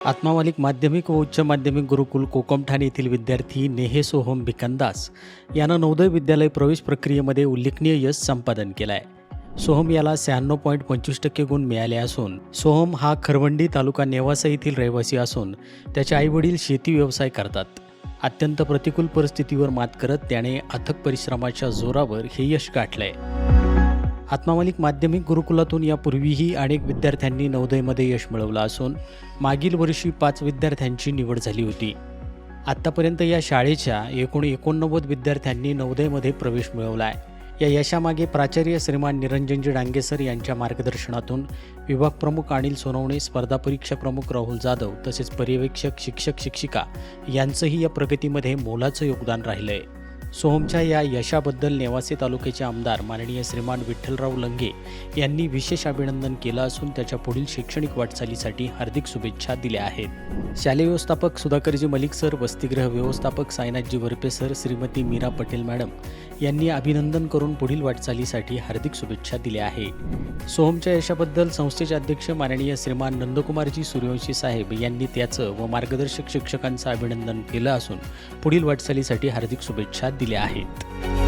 आत्मामालिक माध्यमिक व उच्च माध्यमिक गुरुकुल कोकमठाणे येथील विद्यार्थी नेहे सोहम भिकंदास यानं नवोदय विद्यालय प्रवेश प्रक्रियेमध्ये उल्लेखनीय यश संपादन केलं आहे। सोहम याला 96.25% गुण मिळाले असून सोहम हा खरवंडी तालुका नेवासा येथील रहिवासी असून त्याचे आईवडील शेती व्यवसाय करतात। अत्यंत प्रतिकूल परिस्थितीवर मात करत त्याने अथक परिश्रमाच्या जोरावर हे यश गाठलंय। आत्मामालिक माध्यमिक गुरुकुलातून यापूर्वीही अनेक विद्यार्थ्यांनी नवोदयमध्ये यश मिळवलं असून मागील वर्षी 5 विद्यार्थ्यांची निवड झाली होती। आत्तापर्यंत या शाळेच्या एकूण 89 विद्यार्थ्यांनी नवोदयमध्ये प्रवेश मिळवला आहे। या यशामागे प्राचार्य श्रीमान निरंजनजी डांगे सर यांच्या मार्गदर्शनातून विभाग प्रमुख अनिल सोनवणे, स्पर्धा परीक्षा प्रमुख राहुल जाधव तसेच पर्यवेक्षक शिक्षक शिक्षिका यांचंही या प्रगतीमध्ये मोलाचं योगदान राहिलं आहे। सोहमच्या या यशाबद्दल नेवासे तालुक्याचे आमदार माननीय श्रीमान विठ्ठलराव लंगे यांनी विशेष अभिनंदन केलं असून त्याच्या पुढील शैक्षणिक वाटचालीसाठी हार्दिक शुभेच्छा दिल्या आहेत। शालेय व्यवस्थापक सुधाकरजी मलिक सर, वसतिगृह व्यवस्थापक साईनाथजी वरपे सर, श्रीमती मीरा पटेल मॅडम यांनी अभिनंदन करून पुढील वाटचालीसाठी हार्दिक शुभेच्छा दिल्या आहेत। सोहमच्या यशाबद्दल संस्थेचे अध्यक्ष माननीय श्रीमान नंदकुमारजी सूर्यवंशी साहेब यांनी त्याचं व मार्गदर्शक शिक्षकांचं अभिनंदन केलं असून पुढील वाटचालीसाठी हार्दिक शुभेच्छा दिल्या आहेत।